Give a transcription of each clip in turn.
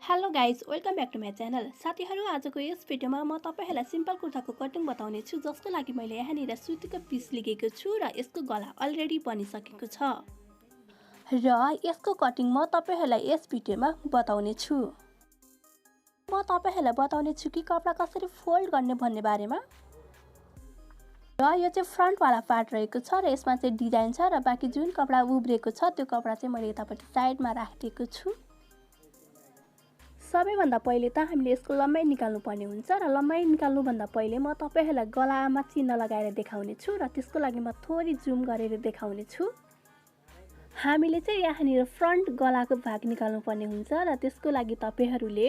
Hello guys welcome back to my channel. साथीहरू आजको यस भिडियोमा म तपाईहरुलाई सिम्पल कुर्ताको कटिङ बताउने छु, जसको लागि मैले यहाँनिर सुतीको पिस लिएको छु र यसको गला अलरेडी बनिसकेको छ र यसको कटिङ म तपाईहरुलाई यस भिडियोमा बताउने छु। म तपाईहरुलाई बताउने छु कि कपडा कसरी फोल्ड गर्ने भन्ने बारेमा। र यो चाहिँ फ्रन्ट वाला पार्ट रहेको छ र यसमा चाहिँ डिजाइन छ र बाकी जुन कपडा उब्रेको छ त्यो कपडा चाहिँ मैले यतापट्टि साइडमा राखेको छु। सबैभन्दा पहिले त हामीले यसको लम्बाइ निकाल्नु पर्ने हुन्छ र लम्बाइ निकाल्नु भन्दा पहिले म तपाईहरुलाई गलामा चिन्ह लगाएर देखाउने छु र त्यसको लागि म थोरै जुम गरेर देखाउने छु। हामीले चाहिँ यहाँनिर फ्रन्ट गलाको भाग निकाल्नु पर्ने हुन्छ र त्यसको लागि तपाईहरुले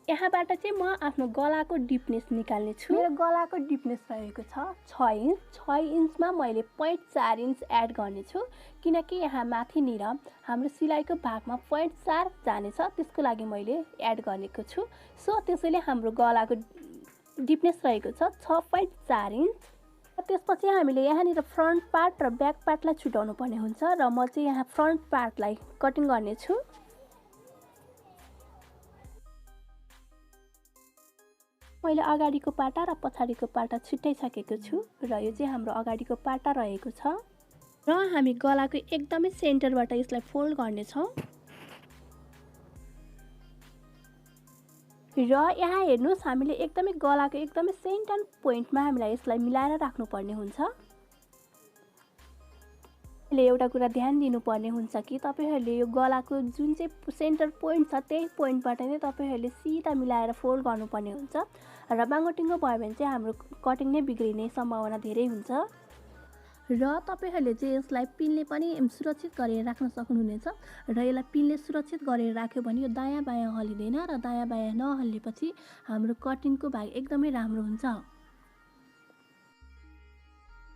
यहाँबाट चाहिँ म आफ्नो गलाको डिपनेस निकाल्ने छु। मेरो गलाको डिपनेस रहेको छ 6 इन्च। 6 इन्चमा मैले 0.4 इन्च एड गर्ने छु किनकि यहाँ माथिनिर हाम्रो सिलाइको भागमा 0.4 जानेछ, त्यसको लागि मैले एड गरेको छु। सो त्यसैले हाम्रो गलाको डिपनेस रहेको छ 6.4 इन्च। त्यसपछि हामीले यहाँनिर फ्रन्ट पार्ट र ब्याक पार्टलाई छुटाउनु पर्ने हुन्छ र म चाहिँ यहाँ फ्रन्ट पार्टलाई कटिङ गर्ने छु। मैले अगाडिको पाटा र पछाडिको पाटा छुट्याइसकेको छु र यो चाहिँ हाम्रो अगाडिको पाटा रहेको छ र हामी गलाको एकदमै सेन्टरबाट यसलाई फोल्ड गर्ने छौं। र यहाँ हेर्नुस्, हामीले एकदमै गलाको एकदमै सेन्टर पोइन्टमा हामीलाई यसलाई मिलाएर राख्नु पर्ने हुन्छ। ले एउटा कुरा ध्यान दिनुपर्ने हुन्छ कि तपाईहरुले यो गलाको जुन चाहिँ सेन्टर पोइन्ट छ त्यही पोइन्टबाट नै तपाईहरुले सिधा मिलाएर फोल्ड गर्नुपर्ने हुन्छ र बाङ्गोटिङ्गो भयो भने चाहिँ हाम्रो कटिङ नै बिग्रिने सम्भावना धेरै हुन्छ। र तपाईहरुले चाहिँ यसलाई पिनले पनि सुरक्षित गरेर राख्न सक्नुहुनेछ र यसलाई पिनले सुरक्षित गरेर राख्यो भने यो दायाँ बायाँ हल्लिदैन र दायाँ बायाँ नहल्लेपछि हाम्रो कटिङको भाग एकदमै राम्रो हुन्छ।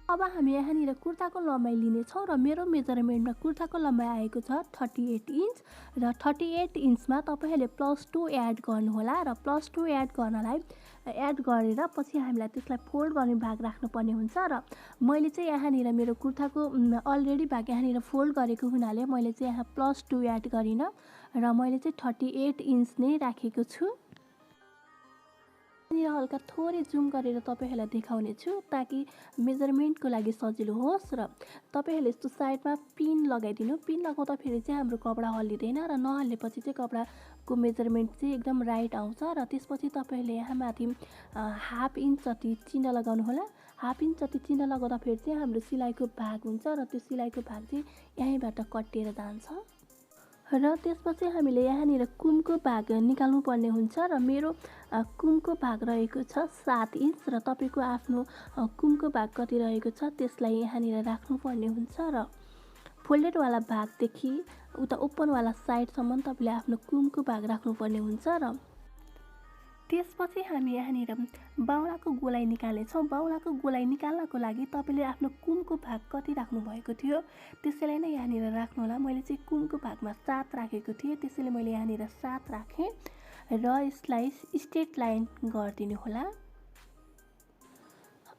अब हामी यहाँनिर कुर्ताको लम्बाइ लिने छौं र मेरो मेजरमेन्टमा कुर्ताको लम्बाइ आएको छ 38 इन्च र 38 इन्चमा तपाईहरुले +2 एड गर्नु होला र +2 एड गर्नलाई एड गरेर पछि हामीलाई त्यसलाई फोल्ड गर्ने भाग राख्नु पर्ने हुन्छ र मैले चाहिँ यहाँनिर मेरो कुर्ताको अलरेडी भाग यहाँनिर फोल्ड गरेको हुनाले मैले चाहिँ यहाँ +2 एड गरिन र मैले चाहिँ 38 इन्च नै राखेको छु। यहाँ हल्का थोरै जुम गरेर तपाईहरुलाई देखाउने छु ताकि मेजरमेन्टको लागि सजिलो होस् र तपाईहरुले यस्तो साइडमा पिन लगाइदिनु। पिन लगाउँदा फेरि चाहिँ हाम्रो कपडा हल्लिदैन र नहल्लेपछि चाहिँ कपडाको मेजरमेन्ट चाहिँ एकदम राइट आउँछ र त्यसपछि तपाईहरुले यहाँ माथि हाफ इन्च जति चिन्ह लगाउनु होला। हाफ इन्च जति चिन्ह लगाउँदा फेरि चाहिँ हाम्रो सिलाइको भाग हुन्छ र त्यो सिलाइको भाग चाहिँ यहीँबाट कटिएर जान्छ र त्यसपछि हामीले यहाँनिर कुमको भाग निकाल्नु पर्ने हुन्छ र मेरो कुमको भाग रहेको छ 7 इन्च र तपाईको आफ्नो कुमको भाग कति रहेको छ त्यसलाई यहाँनिर राख्नु पर्ने हुन्छ र फोल्डेड वाला भागदेखि उता ओपन वाला साइडसम्म तपाईले आफ्नो कुमको भाग राख्नु पर्ने हुन्छ र त्यसपछि हामी यहाँनिर बाहुलाको गोलाइ निकाल्ने छौं। बाहुलाको गोलाइ निकाल्नको लागि तपाईले आफ्नो कुमको भाग कति राख्नु भएको थियो त्यसैलाई नै यहाँनिर राख्नु होला। मैले चाहिँ कुमको भागमा 7 राखेको थिएँ, त्यसैले मैले यहाँनिर 7 राखे र यसलाई स्ट्रेट लाइन गर्दिनु होला।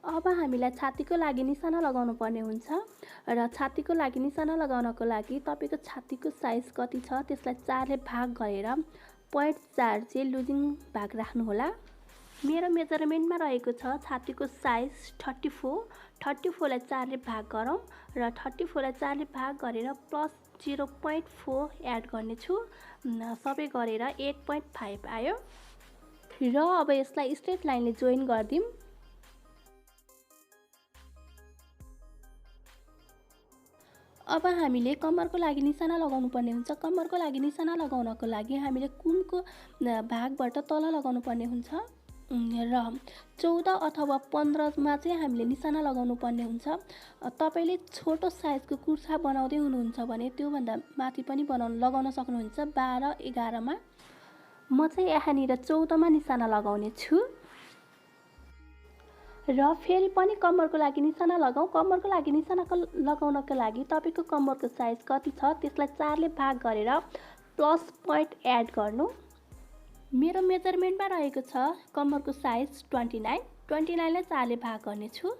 अब हामीलाई छातीको लागि निशाना लगाउनु पर्ने हुन्छ र छातीको लागि निशाना लगाउनको लागि तपाईको छातीको साइज कति छ त्यसलाई 4 ले भाग गरेर 0.4 चाहिँ लुजिङ भाग राख्नु होला। मेरो मेजरमेन्टमा रहेको छ छातीको साइज 34 लाई 4 ले भाग गरौँ र 34 लाई 4 ले भाग गरेर +0.4 एड गर्ने छु। सबै गरेर 8.5 आयो र अब यसलाई स्ट्रेट लाइनले जोइन गर्दिम। अब हामीले कम्मरको लागि निशाना लगाउनु पर्ने हुन्छ। कम्मरको लागि निशाना लगाउनको लागि हामीले कुमको भागबाट तल लगाउनु पर्ने हुन्छ र 14 अथवा 15 मा चाहिँ हामीले निशाना लगाउनु पर्ने हुन्छ। तपाईले छोटो साइजको कुर्ता बनाउँदै हुनुहुन्छ भने त्यो भन्दा माथि पनि लगाउन सक्नुहुन्छ 12 11 मा। म चाहिँ यहाँनिर 14 मा निशाना लगाउने छु र फेरि पनि कम्मरको लागि निशाना लगाऊ। कम्मरको लागि निशाना लगाउनको लागि तपाईको कम्मरको साइज कति छ त्यसलाई 4 ले भाग गरेर प्लस पॉइन्ट एड गर्नु। मेरो मेजरमेन्टमा रहेको छ कम्मरको साइज 29 लाई 4 ले भाग गर्ने छु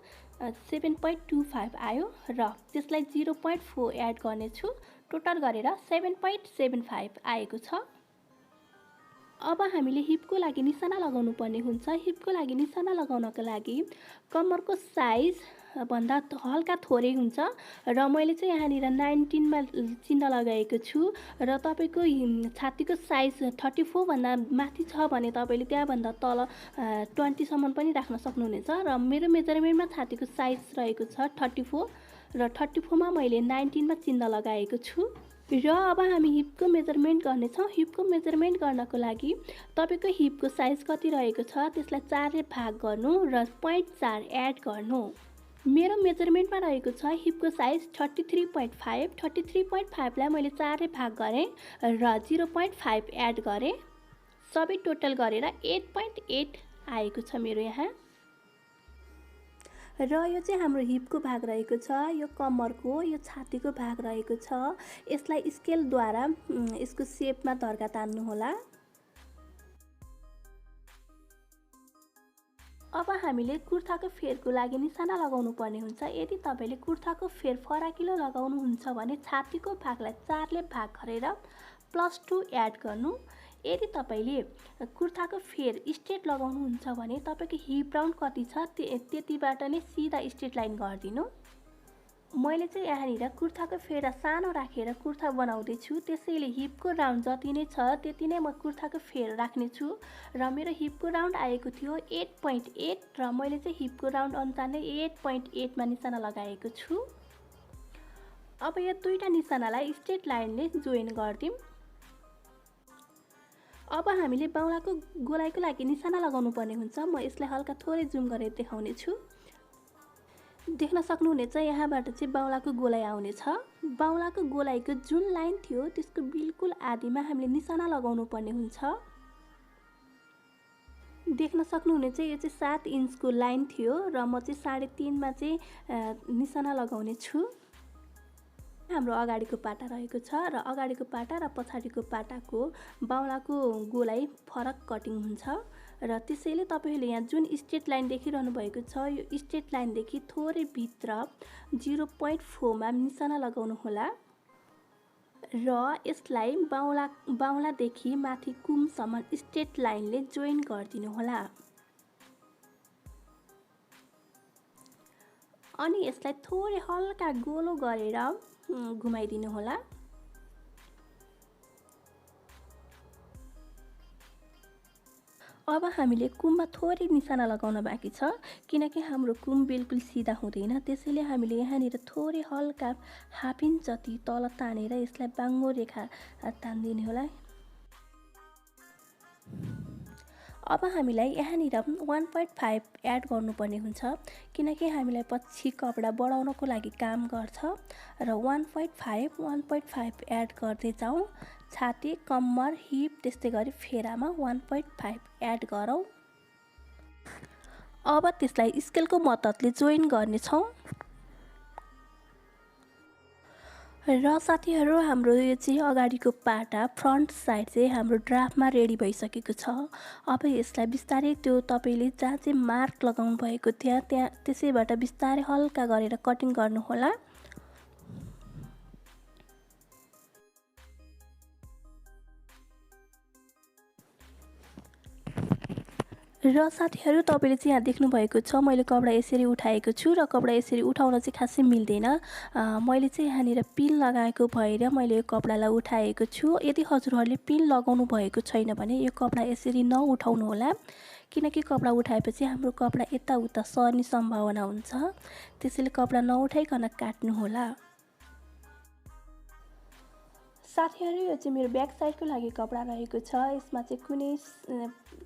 7.25 आयो र त्यसलाई 0.4 एड गर्ने छु। टोटल गरेर 7.75 आएको छ। अब हामीले हिपको लागि निशाना लगाउनु पर्ने हुन्छ। हिपको लागि निशाना लगाउनको लागि कम्मरको साइज भन्दा हल्का थोरै हुन्छ र मैले चाहिँ यहाँनिर 19 मा चिन्ह लगाएको छु र तपाईको छातीको साइज 34 भन्दा माथि छ भने तपाईले त्यहाँभन्दा तल 20 सम्म पनि राख्न सक्नुहुनेछ र मेरो मेजरमेन्टमा छातीको साइज रहेको छ 34 र 34 मा मैले 19 मा चिन्ह लगाएको छु। र अब हामी हिपको मेजरमेन्ट गर्नेछौँ। हिपको मेजरमेन्ट गर्नको लागि तपाईको हिपको साइज कति रहेको छ त्यसलाई 4 ले भाग गर्नु र 0.4 एड गर्नु। मेरो मेजरमेन्टमा रहेको छ हिपको साइज 33.5। 33.5 लाई मैले 4 ले भाग गरेँ र 0.5 एड गरेँ। सबै टोटल गरेर 8.8 आएको छ मेरो यहाँ। र यो चाहिँ हाम्रो हिपको भाग रहेको छ, यो कम्मरको, यो छातीको भाग रहेको छ। यसलाई स्केलद्वारा यसको सेपमा धर्का तान्नु होला। अब हामीले कुर्ताको फेरको लागि निशाना लगाउनु पर्ने हुन्छ। यदि तपाईले कुर्ताको फेर फराकिलो लगाउनुहुन्छ भने छातीको भागलाई 4 ले भाग गरेर +2 एड गर्नु। यदि तपाईले कुर्ताको फेर स्ट्रेट लगाउनुहुन्छ भने तपाईको हिप राउन्ड कति छ त्यतिबाट नै सिधा स्ट्रेट लाइन गर्दिनु। मैले चाहिँ यहाँनिर कुर्ताको फेर सानो राखेर कुर्ता बनाउँदै छु, त्यसैले हिपको राउन्ड जति नै छ त्यति नै म कुर्ताको फेर राख्ने छु र मेरो हिपको राउन्ड आएको थियो 8.8 र मैले चाहिँ हिपको राउन्ड अनुसार नै 8.8 मा निशाना लगाएको छु। अब यो दुईटा निशानालाई स्ट्रेट लाइनले जोइन गर्दियौँ। अब हामीले बाहुलाको गोलाइको लागि निशाना लगाउनु पर्ने हुन्छ। म यसलाई हल्का थोरै जुम गरेर देखाउने छु। देख्न सक्नुहुनेछ यहाँबाट चाहिँ बाहुलाको गोलाइ आउनेछ। बाहुलाको गोलाइको जुन लाइन थियो त्यसको बिल्कुल आधीमा हामीले निशाना लगाउनु पर्ने हुन्छ। देख्न सक्नुहुनेछ यो चाहिँ 7 इन्चको लाइन थियो र म चाहिँ 3.5 मा चाहिँ निशाना लगाउने छु। हाम्रो अगाडिको पाटा रहेको छ र अगाडिको पाटा र पछाडिको पाटाको बाहुलाको गोलाइ फरक कटिङ हुन्छ र त्यसैले तपाईले यहाँ जुन स्ट्रेट लाइन देखिरहनु भएको छ यो स्ट्रेट लाइनदेखि थोरै भित्र 0.4 मा निशाना लगाउनु होला र यसलाई बाहुलादेखि माथि कुमसम्म स्ट्रेट लाइनले जोइन गरिदिनु होला। अनि यसलाई थोरै हल्का गोलो गरेर घुमाइदिनु होला। अब हामीले कुममा थोरै निशाना लगाउन बाँकी छ किनकि हाम्रो कुम बिल्कुल सिधा हुँदैन, त्यसैले हामीले यहाँनिर थोरै हल्का हाफ इन्च जति तल तानेर यसलाई बाङ्गो रेखा तान्दिनु होला। अब हामीलाई यहाँनिर 1.5 एड गर्नुपर्ने हुन्छ किनकि हामीलाई पछि कपडा बढाउनको लागि काम गर्छ र 1.5 एड गर्दै जाउँ। छाती, कम्मर, हिप त्यस्तै गरी फेरामा 1.5 एड गरौँ। अब त्यसलाई स्केलको मद्दतले जोइन गर्नेछौँ। र साथीहरू हाम्रो यो चाहिँ अगाडिको पाटा फ्रन्ट साइड चाहिँ हाम्रो ड्राफ्टमा रेडी भइसकेको छ। अब यसलाई बिस्तारै त्यो तपाईले जहाँ चाहिँ मार्क लगाउनु भएको त्यहाँ त्यसैबाट बिस्तारै हल्का गरेर कटिङ गर्नु होला। र साथीहरू तपाईले चाहिँ यहाँ देख्नु भएको छ मैले कपडा यसरी उठाएको छु र कपडा यसरी उठाउन चाहिँ खासै मिल्दैन। मैले चाहिँ यहाँनिर पिन लगाएको भएर मैले यो कपडालाई उठाएको छु। यदि हजुरहरूले पिन लगाउनु भएको छैन भने यो कपडा यसरी नउठाउनु होला किनकि कपडा उठाएपछि हाम्रो कपडा यताउता सर्ने सम्भावना हुन्छ, त्यसैले कपडा नउठाइकन काट्नु होला। साथीहरू यो चाहिँ मेरो ब्याक साइडको लागि कपडा रहेको छ। यसमा चाहिँ कुनै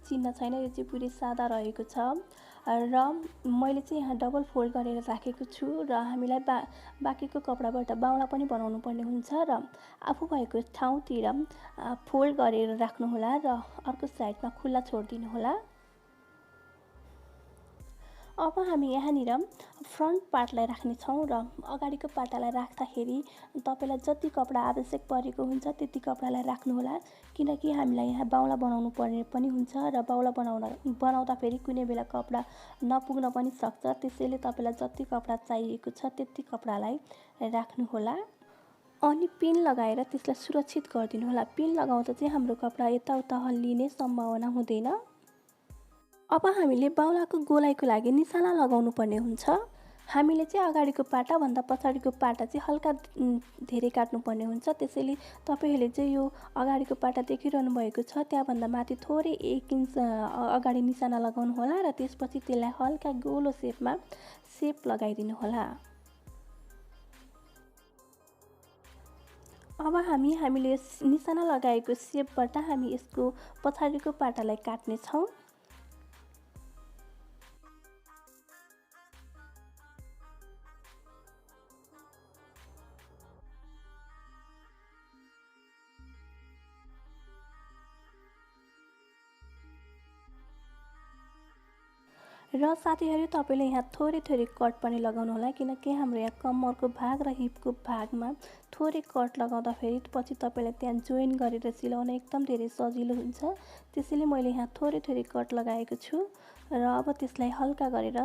चिन्ह छैन, यो चाहिँ पुरै सादा रहेको छ र मैले चाहिँ यहाँ डबल फोल्ड गरेर राखेको छु र हामीलाई बाँकीको कपडाबाट बाहुला पनि बनाउनु पर्ने हुन्छ र आफू भएको ठाउँतिर फोल्ड गरेर राख्नु होला र अर्को साइडमा खुल्ला छोडिदिनु होला। अब हामी यहाँनिर फ्रन्ट पार्टलाई राख्नेछौँ र अगाडिको पाटालाई राख्दाखेरि तपाईलाई जति कपडा आवश्यक परेको हुन्छ त्यति कपडालाई राख्नु होला किनकि हामीलाई यहाँ बाहुला बनाउनु पर्ने पनि हुन्छ र बाहुला बनाउँदाखेरि कुनै बेला कपडा नपुग्न पनि सक्छ, त्यसैले तपाईलाई जति कपडा चाहिएको छ त्यति कपडालाई राख्नु होला। अनि पिन लगाएर त्यसलाई सुरक्षित गरिदिनु होला। पिन लगाउँदा चाहिँ हाम्रो कपडा यताउता हल्लिने सम्भावना हुँदैन। अब हामीले बाहुलाको गोलाइको लागि निशाना लगाउनु पर्ने हुन्छ। हामीले चाहिँ अगाडिको पाटा भन्दा पछाडिको पाटा चाहिँ हल्का धेरै काट्नुपर्ने हुन्छ। त्यसैले तपाईहरूले चाहिँ यो अगाडिको पाटा देखिरहनु भएको छ त्यहाँभन्दा माथि थोरै 1 इन्च अगाडि निशाना लगाउनु होला र त्यसपछि त्यसलाई हल्का गोलो सेपमा सेप लगाइदिनु होला। अब हामीले निशाना लगाएको सेपबाट हामी यसको पछाडिको पाटालाई काट्ने छौँ। र साथीहरू तपाईले यहाँ थोरै कट पनि लगाउनु होला किनकि हाम्रो यहाँ कम्मरको भाग र हिपको भागमा थोरै कट लगाउँदाखेरि पछि तपाईलाई त्यहाँ जोइन गरेर सिलाउन एकदम धेरै सजिलो हुन्छ। त्यसैले मैले यहाँ थोरै कट लगाएको छु र अब त्यसलाई हल्का गरेर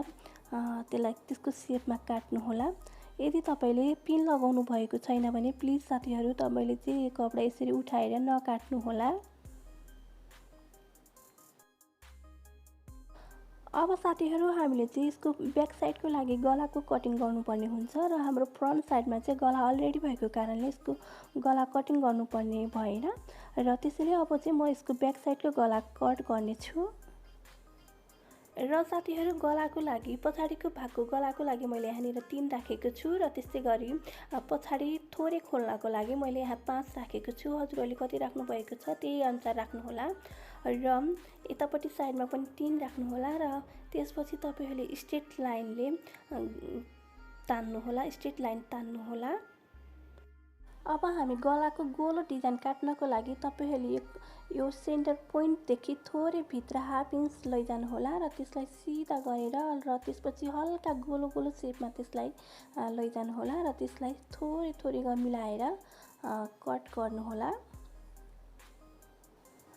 त्यसको सेपमा काट्नु होला। यदि तपाईले पिन लगाउनु भएको छैन भने प्लिज साथीहरू तपाईले चाहिँ यो कपडा यसरी उठाएर नकाट्नु होला। अब साथीहरू हामीले चाहिँ यसको ब्याक साइडको लागि गलाको कटिङ गर्नुपर्ने हुन्छ र हाम्रो फ्रन्ट साइडमा चाहिँ गला अलरेडी भएको कारणले यसको गला कटिङ गर्नुपर्ने भएन र त्यसैले अब चाहिँ म यसको ब्याक साइडको गला कट गर्ने छु। र साथीहरू गलाको लागि पछाडिको भागको गलाको लागि मैले यहाँनिर 3 राखेको छु र त्यस्तै गरी पछाडि थोरै खोल्नको लागि मैले यहाँ 5 राखेको छु। हजुरहरूले कति राख्नु भएको छ त्यही अनुसार राख्नु होला र यतापट्टि साइडमा पनि 3 राख्नु होला र त्यसपछि तपाईहरूले स्ट्रेट लाइनले तान्नु होला, स्ट्रेट लाइन तान्नु होला। अब हामी गलाको गोलो डिजाइन काट्नको लागि तपाईहरूले यो सेन्टर पोइन्टदेखि थोरै भित्र 1/2 इन्च लैजानु होला र त्यसलाई सिधा गरेर र त्यसपछि हल्का गोलो गोलो सेपमा त्यसलाई लैजानु होला र त्यसलाई थोरै मिलाएर कट गर्नु होला।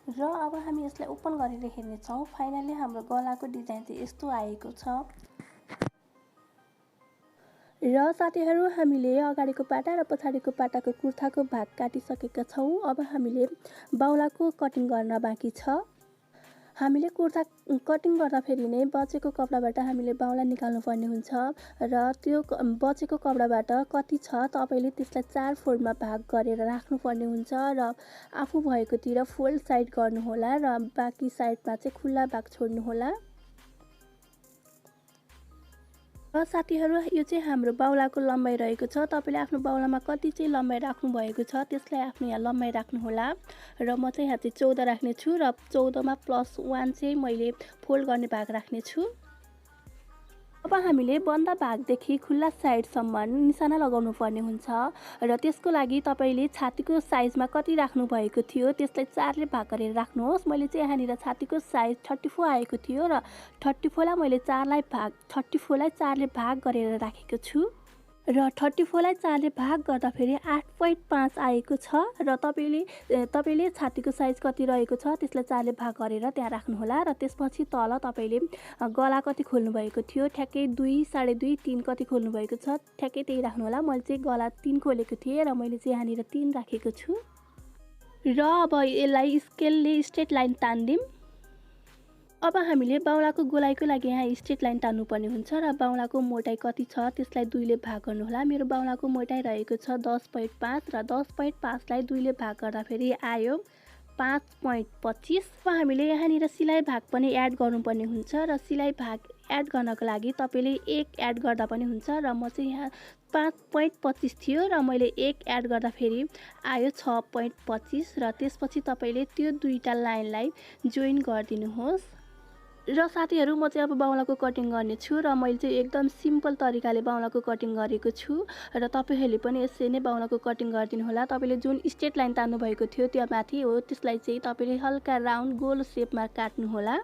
र अब हामी यसलाई ओपन गरेर हेर्नेछौँ। फाइनली हाम्रो गलाको डिजाइन चाहिँ यस्तो आएको छ। र साथीहरू हामीले अगाडिको पाटा र पछाडिको पाटाको कुर्ताको भाग काटिसकेका छौँ। अब हामीले बाहुलाको कटिङ गर्न बाँकी छ। हामीले कुर्ता कटिङ गर्दाखेरि नै बचेको कपडाबाट हामीले बाहुला निकाल्नु पर्ने हुन्छ र त्यो बचेको कपडाबाट कति छ तपाईले त्यसलाई 4 फोल्डमा भाग गरेर राख्नुपर्ने हुन्छ र आफू भएकोतिर फोल्ड साइड गर्नु होला र बाँकी साइडमा चाहिँ खुल्ला भाग छोड्नु होला। र साथीहरू यो चाहिँ हाम्रो बाहुलाको लम्बाइ रहेको छ। तपाईले आफ्नो बाहुलामा कति चाहिँ लम्बाइ राख्नु भएको छ त्यसलाई आफ्नो यहाँ लम्बाइ राख्नु होला र म चाहिँ यहाँ चाहिँ 14 राख्ने छु र 14 मा +1 चाहिँ मैले फोल्ड गर्ने भाग राख्ने छु। अब हामीले बन्द भागदेखि खुल्ला साइडसम्म निशाना लगाउनु पर्ने हुन्छ र त्यसको लागि तपाईले छातीको साइजमा कति राख्नु भएको थियो त्यसलाई 4 ले भाग गरेर राख्नुहोस्। मैले चाहिँ यहाँनिर छातीको साइज 34 आएको थियो र 34 लाई मैले 4 लाई 4 ले भाग गरेर राखेको छु र 34 लाई 4 ले भाग गर्दाखेरि 8.5 आएको छ र तपाईले छातीको साइज कति रहेको छ त्यसलाई 4 ले भाग गरेर त्यहाँ राख्नु होला र त्यसपछि तल तपाईले गला कति खोल्नु भएको थियो ठ्याक्कै 2, 2.5, 3 कति खोल्नु भएको छ ठ्याक्कै त्यही राख्नु होला। मैले चाहिँ गला 3 खोलेको थिएँ र मैले चाहिँ यहाँनिर 3 राखेको छु र अब यसलाई स्केलले स्ट्रेट लाइन तान्दिम। अब हामीले बाहुलाको गोलाइको लागि यहाँ स्ट्रेट लाइन तान्नुपर्ने हुन्छ र बाहुलाको मोटाइ कति छ त्यसलाई 2 ले भाग गर्नु होला। मेरो बाहुलाको मोटाइ रहेको छ 10.5 र 10.5 लाई 2 ले भाग गर्दाखेरि आयो 5.25। अब हामीले यहाँनिर सिलाइ भाग पनि एड गर्नुपर्ने हुन्छ र सिलाइ भाग एड गर्नको लागि तपाईले 1 एड गर्दा पनि हुन्छ र म चाहिँ यहाँ 5.25 थियो र मैले 1 एड गर्दाखेरि आयो 6.25 र त्यसपछि तपाईले त्यो दुईटा लाइनलाई जोइन गरिदिनुहोस्। र साथीहरू म चाहिँ अब बाहुलाको कटिङ गर्ने छु र मैले चाहिँ एकदम सिम्पल तरिकाले बाहुलाको कटिङ गरेको छु र तपाईहरूले पनि यसरी नै बाहुलाको कटिङ गरिदिनु होला। तपाईले जुन स्ट्रेट लाइन तान्नु भएको थियो त्यो माथि हो त्यसलाई चाहिँ तपाईले हल्का राउन्ड गोलो सेपमा काट्नु होला।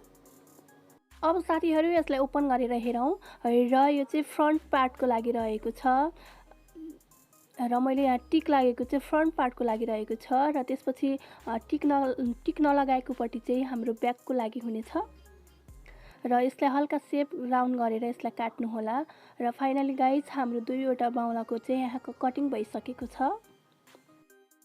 अब साथीहरू यसलाई ओपन गरेर हेरौँ र यो चाहिँ फ्रन्ट पार्टको लागि रहेको छ र मैले यहाँ टिक लागेको चाहिँ फ्रन्ट पार्टको लागि रहेको छ र त्यसपछि टिक नलगाएकोपट्टि चाहिँ हाम्रो ब्याकको लागि हुनेछ र यसलाई हल्का सेप राउन्ड गरेर यसलाई काट्नु होला। र फाइनली गाइज हाम्रो दुईवटा बाहुलाको चाहिँ यहाँको कटिङ भइसकेको छ।